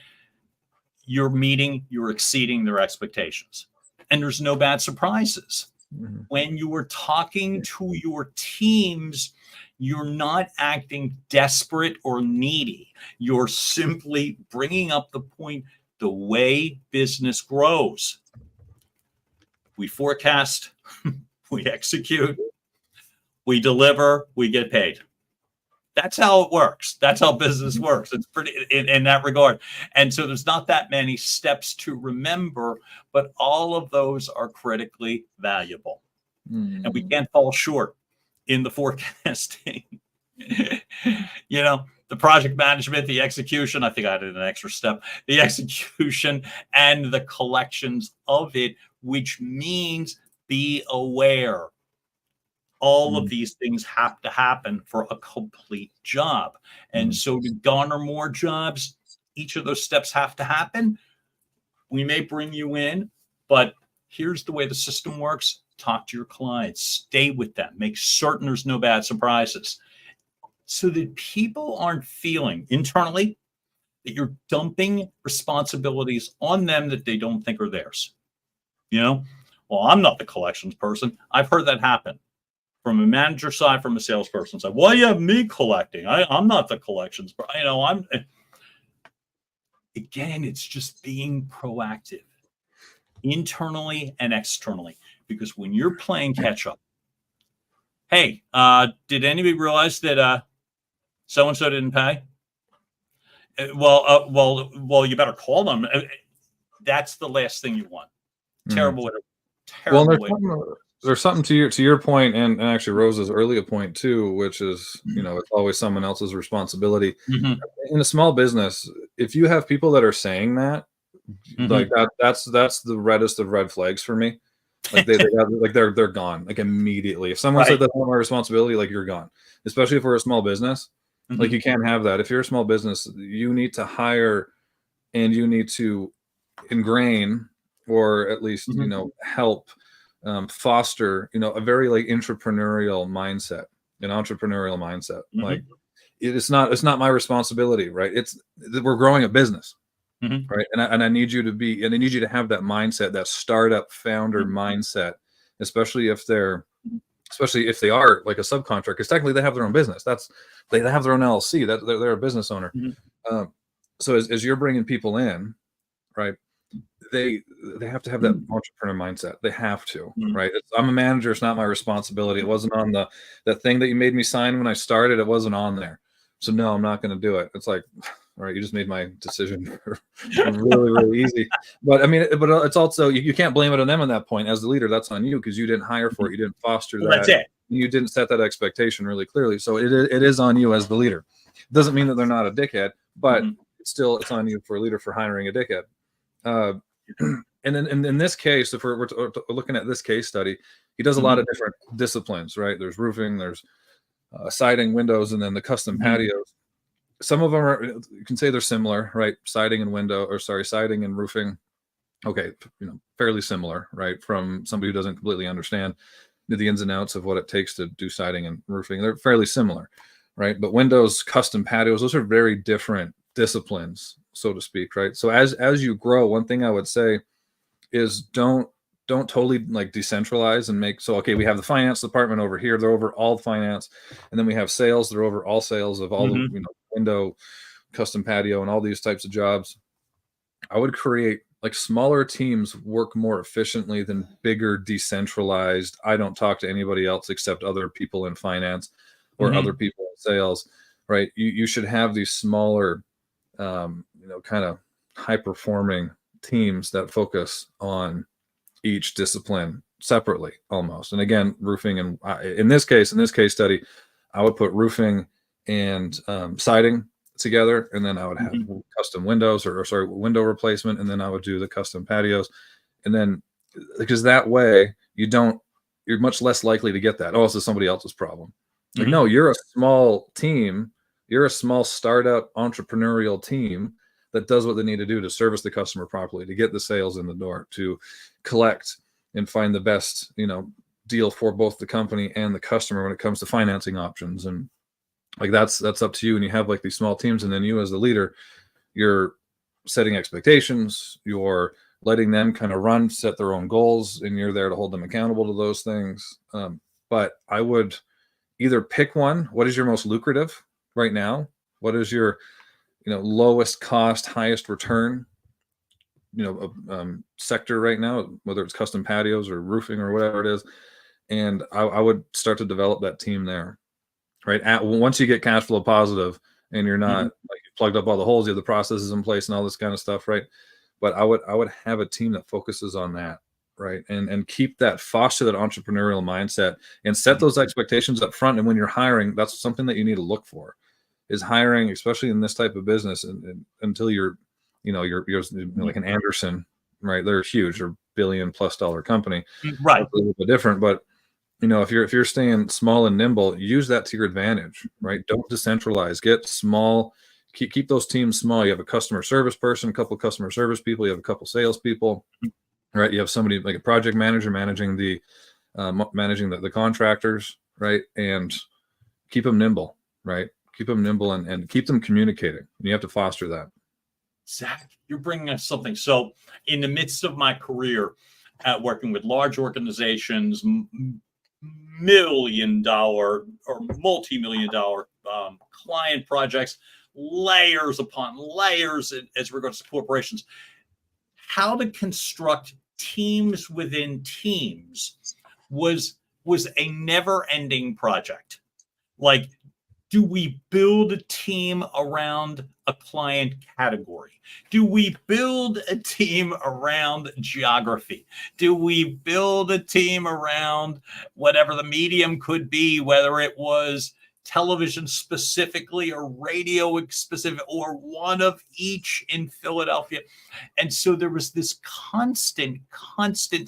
you're meeting, you're exceeding their expectations. And there's no bad surprises. Mm-hmm. When you are talking to your teams, you're not acting desperate or needy. You're simply bringing up the point, the way business grows. We forecast, we execute, we deliver, we get paid. That's how it works. That's how business works. It's pretty in that regard. And so there's not that many steps to remember, but all of those are critically valuable. And we can't fall short in the forecasting. The project management, the execution, I think I added an extra step, the execution and the collections of it, which means be aware. All of these things have to happen for a complete job. And so to garner more jobs, each of those steps have to happen. We may bring you in, but here's the way the system works. Talk to your clients, stay with them, make certain there's no bad surprises, so that people aren't feeling internally that you're dumping responsibilities on them that they don't think are theirs. Well, I'm not the collections person. I've heard that happen from a manager side, from a salesperson side. Why you have me collecting? I'm not the collections. Again, it's just being proactive internally and externally, because when you're playing catch up, hey, did anybody realize that so-and-so didn't pay? Well, you better call them. That's the last thing you want. Terrible. There's something to your point, and actually Rose's earlier point too, which is, it's always someone else's responsibility. In a small business, if you have people that are saying that, like that's the reddest of red flags for me. Like they're gone like immediately. If someone said that's not my responsibility, like you're gone. Especially if we're a small business, like you can't have that. If you're a small business, you need to hire and you need to ingrain, or at least help foster a very like entrepreneurial mindset, like it's not my responsibility, right? We're growing a business, right? And I need you to have that mindset, that startup founder mindset, especially if they are like a subcontractor, because technically they have their own business. They have their own LLC, that they're a business owner. So as you're bringing people in, right, they have to have that entrepreneur mindset. They have to, right? I'm a manager. It's not my responsibility. It wasn't on that thing that you made me sign when I started. It wasn't on there. So no, I'm not going to do it. It's like, all right, you just made my decision really, really easy. But I mean, but it's also, you can't blame it on them at that point. As the leader, that's on you, because you didn't hire for it. You didn't foster that. That's it. You didn't set that expectation really clearly. So it is on you as the leader. It doesn't mean that they're not a dickhead, but it's on you for a leader for hiring a dickhead. And then in this case, if we're looking at this case study, he does a lot of different disciplines, right? There's roofing, there's siding, windows, and then the custom patios. Some of them you can say they're similar, right? Siding and roofing. Okay, fairly similar, right? From somebody who doesn't completely understand the ins and outs of what it takes to do siding and roofing. They're fairly similar, right? But windows, custom patios, those are very different disciplines, so to speak, right? So as you grow, one thing I would say is don't totally like decentralize and make, so okay, we have the finance department over here, they're over all finance, and then we have sales, they're over all sales of all the window, custom patio, and all these types of jobs. I would create like smaller teams work more efficiently than bigger decentralized, I don't talk to anybody else except other people in finance or other people in sales, right? You should have these smaller kind of high performing teams that focus on each discipline separately almost. And again, roofing, and in this case study, I would put roofing and siding together, and then I would have custom windows or window replacement, and then I would do the custom patios. And then because that way you're much less likely to get that. Oh, this is somebody else's problem. Like, no, you're a small team. You're a small startup entrepreneurial team that does what they need to do to service the customer properly, to get the sales in the door, to collect and find the best, deal for both the company and the customer when it comes to financing options. And like, that's up to you. And you have like these small teams, and then you as the leader, you're setting expectations, you're letting them kind of run, set their own goals, and you're there to hold them accountable to those things. But I would either pick one. What is your most lucrative right now? What is your, lowest cost, highest return, sector right now, whether it's custom patios or roofing or whatever it is. And I would start to develop that team there, right? Once you get cash flow positive and you're not like you plugged up all the holes, you have the processes in place and all this kind of stuff, right? But I would have a team that focuses on that, right? And keep that, foster that entrepreneurial mindset and set those expectations up front. And when you're hiring, that's something that you need to look for, is hiring, especially in this type of business, and until you're like an Anderson, right? They're huge, or $1 billion+ company, right? That's a little bit different, but if you're staying small and nimble, use that to your advantage, right? Don't decentralize. Get small. Keep those teams small. You have a customer service person, a couple of customer service people. You have a couple sales people, right? You have somebody like a project manager managing the contractors, right? And keep them nimble, right? Keep them nimble and keep them communicating. And you have to foster that. Zach, you're bringing us something. So in the midst of my career at working with large organizations, $1 million or multi-million-dollar client projects, layers upon layers as regards to corporations, how to construct teams within teams was a never-ending project. Like, do we build a team around a client category? Do we build a team around geography? Do we build a team around whatever the medium could be, whether it was television specifically or radio specific or one of each in Philadelphia? And so there was this constant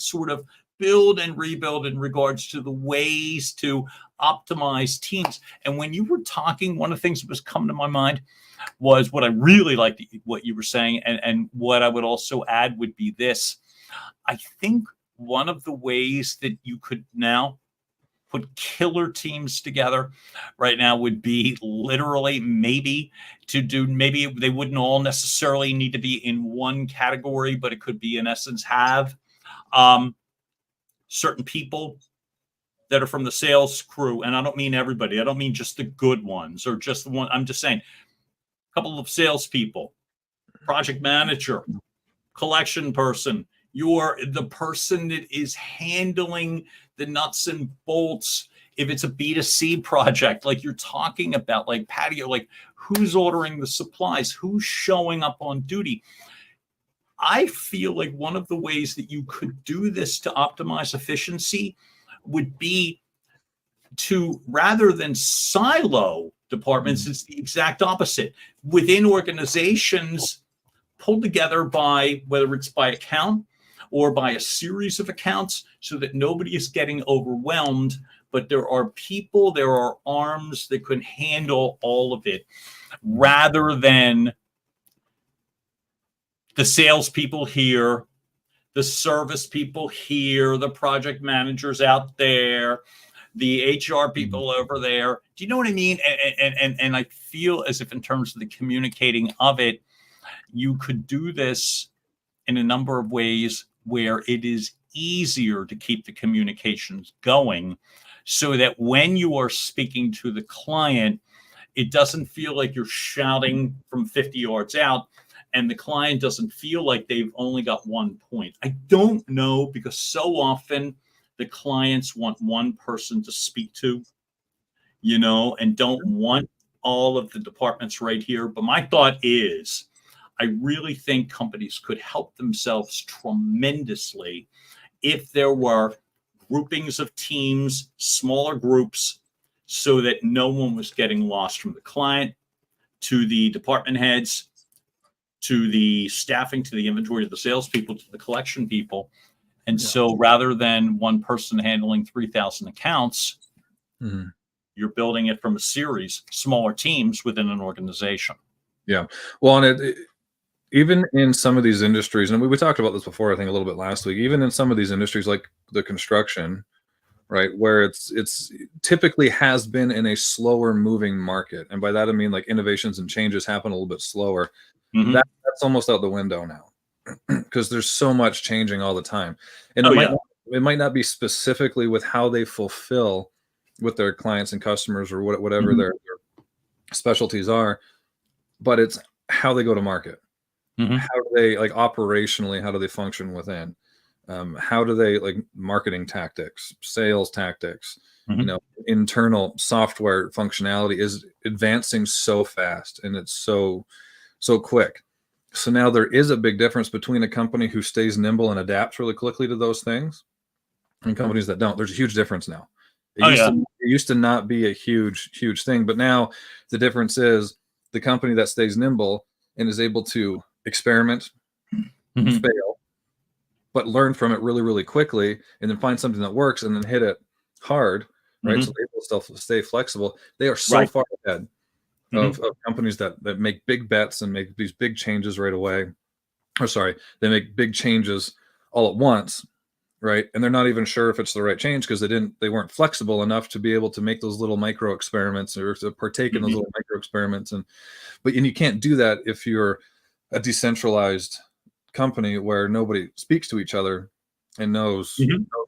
sort of build and rebuild in regards to the ways to optimize teams. And when you were talking, one of the things that was coming to my mind was what I really liked what you were saying. And what I would also add would be this. I think one of the ways that you could now put killer teams together right now would be literally maybe they wouldn't all necessarily need to be in one category, but it could be in essence have certain people that are from the sales crew. And I don't mean everybody. I don't mean just the good ones or just the one. I'm just saying a couple of salespeople, project manager, collection person. You're the person that is handling the nuts and bolts. If it's a B2C project, like you're talking about, like patio, like who's ordering the supplies, who's showing up on duty. I feel like one of the ways that you could do this to optimize efficiency would be to, rather than silo departments, it's the exact opposite. Within organizations, pulled together by, whether it's by account or by a series of accounts, so that nobody is getting overwhelmed, but there are people, there are arms that can handle all of it, rather than the salespeople here, the service people here, the project managers out there, the HR people over there. Do you know what I mean? And I feel as if in terms of the communicating of it, you could do this in a number of ways where it is easier to keep the communications going, so that when you are speaking to the client, it doesn't feel like you're shouting from 50 yards out, and the client doesn't feel like they've only got one point. I don't know, because so often the clients want one person to speak to, and don't want all of the departments right here. But my thought is, I really think companies could help themselves tremendously if there were groupings of teams, smaller groups, so that no one was getting lost, from the client to the department heads, to the staffing, to the inventory, to the salespeople, to the collection people. And so rather than one person handling 3,000 accounts, you're building it from a series, smaller teams within an organization. Yeah. Well, and even in some of these industries, and we talked about this before, I think a little bit last week, even in some of these industries like the construction, right, where it's typically has been in a slower moving market. And by that, I mean like innovations and changes happen a little bit slower. That's almost out the window now because there's so much changing all the time. And it might not be specifically with how they fulfill with their clients and customers or whatever their specialties are, but it's how they go to market. How do they, like, operationally, how do they function within? How do they, like, marketing tactics, sales tactics, you know, internal software functionality is advancing so fast and it's so quick. So now there is a big difference between a company who stays nimble and adapts really quickly to those things and companies that don't. There's a huge difference now. It used to not be a huge thing, but now the difference is the company that stays nimble and is able to experiment, fail, but learn from it really, really quickly, and then find something that works and then hit it hard, right? So they will stay flexible. They are so far ahead of companies that make big bets and make these big changes right away. Or sorry, they make big changes all at once, right? And they're not even sure if it's the right change because they weren't flexible enough to be able to make those little micro experiments or to partake in those little micro experiments. And you can't do that if you're a decentralized company where nobody speaks to each other and knows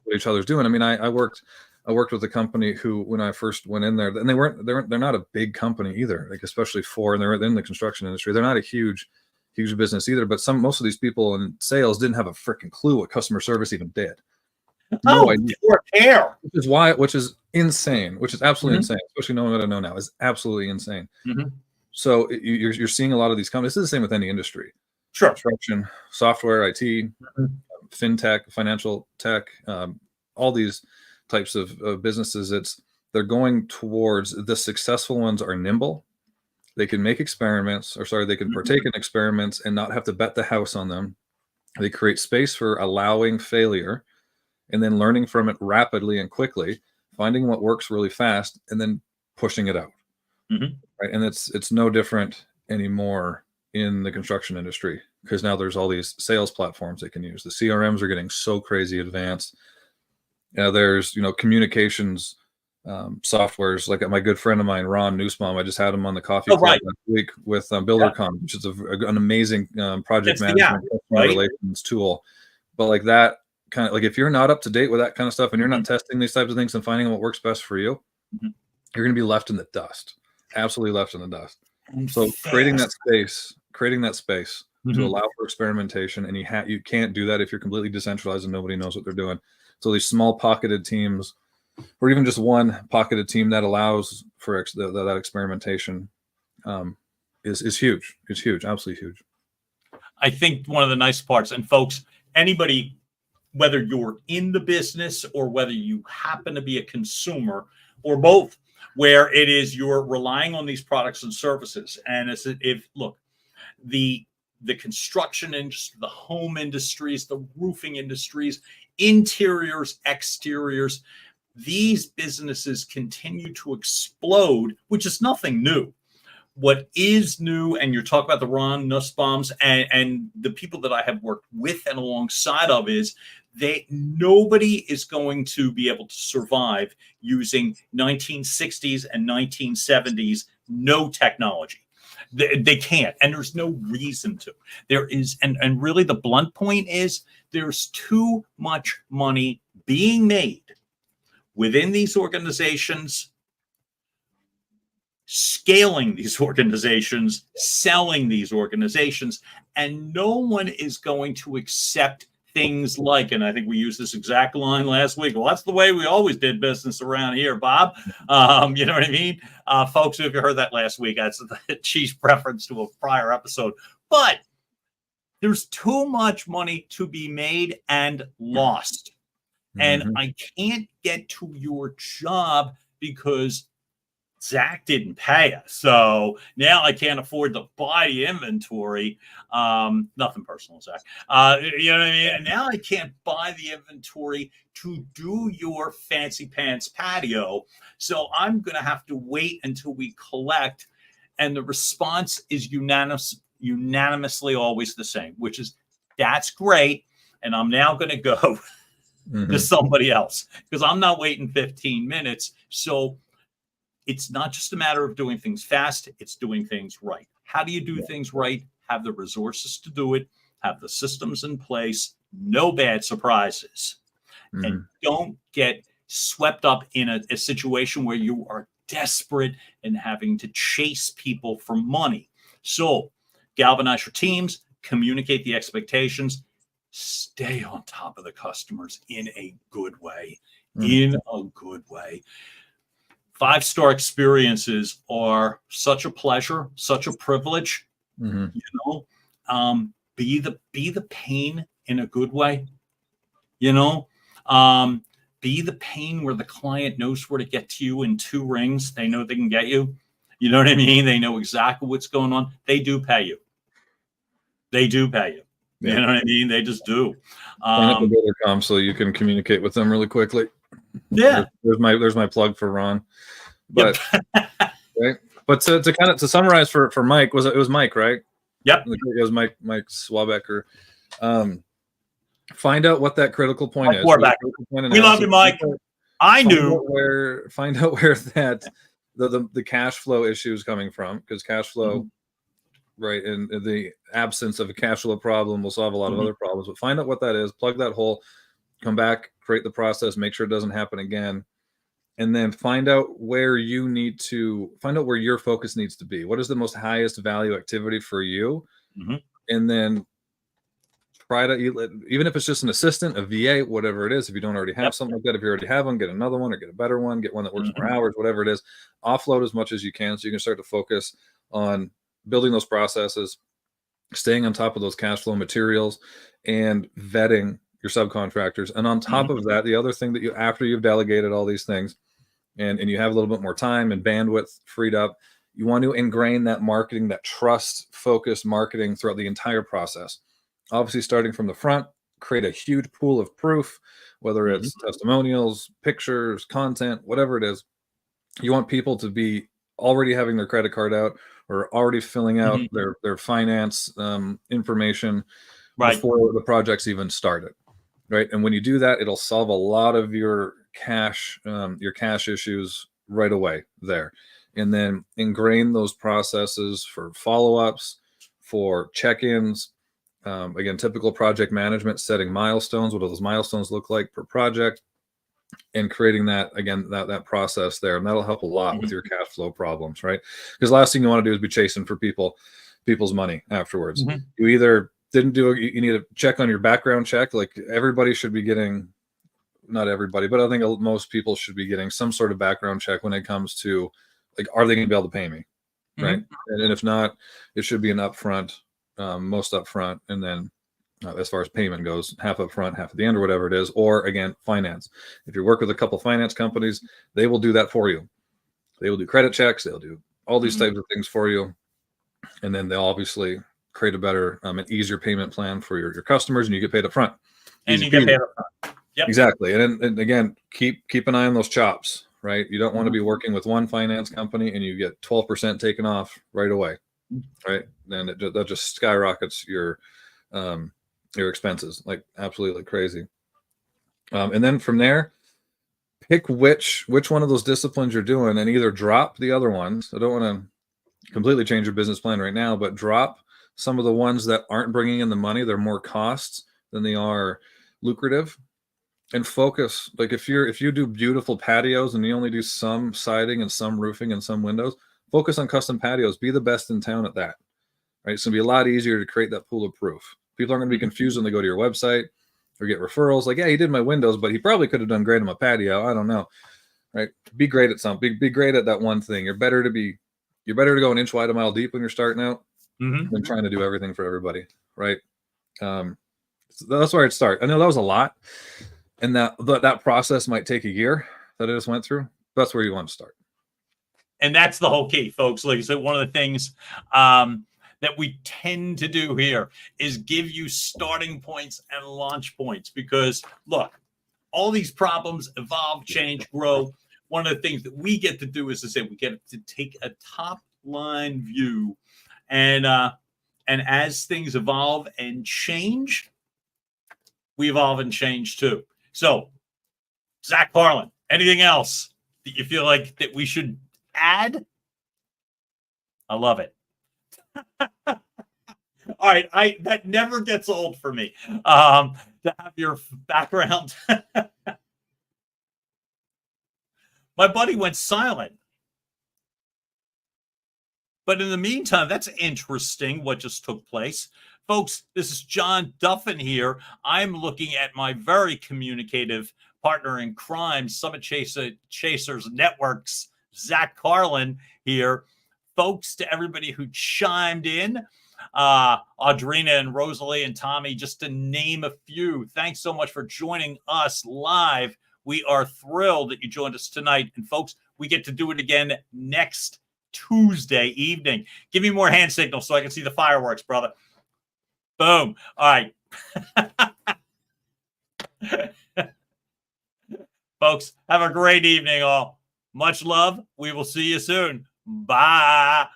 what each other's doing. I mean, I worked with a company who, when I first went in there, and they're not a big company either, like especially and they're in the construction industry. They're not a huge business either, but most of these people in sales didn't have a freaking clue what customer service even did. No idea. Care. Which is insane, which is absolutely insane, especially knowing what I know now is absolutely insane. So you're seeing a lot of these companies. This is the same with any industry. Sure. Construction, software, IT, fintech, financial tech, all these types of businesses. They're going towards the successful ones are nimble. They can make experiments, they can partake in experiments and not have to bet the house on them. They create space for allowing failure and then learning from it rapidly and quickly, finding what works really fast and then pushing it out. Right. And it's no different anymore in the construction industry because now there's all these sales platforms they can use. The CRMs are getting so crazy advanced. There's, communications softwares, like my good friend of mine, Ron Nussbaum. I just had him on the coffee club last week with BuilderCon, which is an amazing project management relations tool. But like that kind of, like, if you're not up to date with that kind of stuff and you're not testing these types of things and finding what works best for you, you're going to be left in the dust, absolutely left in the dust. So creating that space to allow for experimentation, and you can't do that if you're completely decentralized and nobody knows what they're doing. So these small pocketed teams, or even just one pocketed team that allows for that experimentation, is huge. It's huge, absolutely huge. I think one of the nice parts, and folks, anybody, whether you're in the business or whether you happen to be a consumer or both, where it is you're relying on these products and services. And the construction industry, the home industries, the roofing industries, interiors, exteriors, these businesses continue to explode, which is nothing new. What is new, and you're talking about the Ron Nussbaums and the people that I have worked with and alongside of, is nobody is going to be able to survive using 1960s and 1970s no technology. They can't, and there's no reason to. There is, and really the blunt point is there's too much money being made within these organizations, scaling these organizations, selling these organizations, and no one is going to accept things like, and I think we used this exact line last week, well, that's the way we always did business around here, Bob. You know what I mean? Folks, if you heard that last week, that's the chief reference to a prior episode. But there's too much money to be made and lost. And I can't get to your job because Zach didn't pay us, so now I can't afford to buy the inventory. Nothing personal, Zach. You know what I mean? And now I can't buy the inventory to do your fancy pants patio. So I'm going to have to wait until we collect. And the response is unanimously always the same, which is, that's great. And I'm now going to go to somebody else because I'm not waiting 15 minutes. So it's not just a matter of doing things fast, it's doing things right. How do you do things right? Have the resources to do it, have the systems in place, no bad surprises. And don't get swept up in a situation where you are desperate and having to chase people for money. So galvanize your teams, communicate the expectations, stay on top of the customers in a good way. In a good way. 5-star experiences are such a pleasure, such a privilege. You know, be the pain in a good way. You know, be the pain where the client knows where to get to you in 2 rings. They know they can get you. You know what I mean? They know exactly what's going on. They do pay you. They do pay you. You know what I mean? They just do. So you can communicate with them really quickly. Yeah. There's my plug for Ron. But right. But to summarize for Mike, it was Mike, right? Yep. It was Mike Swabecker. Find out what that critical point is. We love you, Mike. Find out where that the cash flow issue is coming from, because cash flow, right, and the absence of a cash flow problem will solve a lot of other problems. But find out what that is, plug that hole, come back, create the process, make sure it doesn't happen again, and then find out where your focus needs to be. What is the most highest value activity for you? And then try to, even if it's just an assistant, a VA, whatever it is, if you don't already have something like that, if you already have one, get another one or get a better one, get one that works more hours, whatever it is. Offload as much as you can so you can start to focus on building those processes, staying on top of those cash flow materials, and vetting your subcontractors. And on top of that, the other thing that after you've delegated all these things and you have a little bit more time and bandwidth freed up, you want to ingrain that marketing, that trust-focused marketing throughout the entire process. Obviously, starting from the front, create a huge pool of proof, whether it's testimonials, pictures, content, whatever it is. You want people to be already having their credit card out or already filling out their finance information before the project's even started, right? And when you do that, it'll solve a lot of your cash issues right away there. And then ingrain those processes for follow-ups, for check-ins. Again, typical project management, setting milestones. What do those milestones look like per project? And creating that, again, that process there. And that'll help a lot with your cash flow problems, right? Because last thing you want to do is be chasing for people's money afterwards. You either didn't do it, you need to check on your background check. Like everybody should be getting, not everybody, but I think most people should be getting some sort of background check when it comes to, like, are they going to be able to pay me? Right. And if not, it should be an upfront, most upfront, and then as far as payment goes, half up front, half at the end, or whatever it is. Or again, finance. If you work with a couple finance companies, they will do that for you. They will do credit checks. They'll do all these types of things for you. And then they'll obviously create a better, an easier payment plan for your customers, and you get paid up front. And you get paid up front. Yep. Exactly. And again, keep an eye on those chops, right? You don't want to be working with one finance company and you get 12% taken off right away, right? And that just skyrockets your expenses, like absolutely crazy. And then from there, pick which one of those disciplines you're doing and either drop the other ones. I don't want to completely change your business plan right now, but drop some of the ones that aren't bringing in the money. They're more costs than they are lucrative, and focus. Like if you do beautiful patios and you only do some siding and some roofing and some windows, focus on custom patios. Be the best in town at that, right? It's going to be a lot easier to create that pool of proof. People aren't going to be confused when they go to your website or get referrals. Like, yeah, he did my windows, but he probably could have done great on my patio. I don't know, right? Be great at something. Be great at that one thing. You're better to go an inch wide, a mile deep when you're starting out than trying to do everything for everybody, right? So that's where I'd start. I know that was a lot, and that process might take a year that I just went through. That's where you want to start. And that's the whole key, folks. Like I said, one of the things that we tend to do here is give you starting points and launch points, because look, all these problems evolve, change, grow. One of the things that we get to do is to say we get to take a top line view, and as things evolve and change, we evolve and change too. So, Zach Carlin, anything else that you feel like that we should add? I love it. All right, that never gets old for me. To have your background. My buddy went silent. But in the meantime, that's interesting what just took place. Folks, this is John Duffin here. I'm looking at my very communicative partner in crime, Summit Chasers Networks, Zach Carlin here. Folks, to everybody who chimed in, Audrina and Rosalie and Tommy, just to name a few, thanks so much for joining us live. We are thrilled that you joined us tonight. And folks, we get to do it again next Tuesday evening. Give me more hand signals so I can see the fireworks, brother. Boom. All right. Folks, have a great evening all. Much love. We will see you soon. Bye.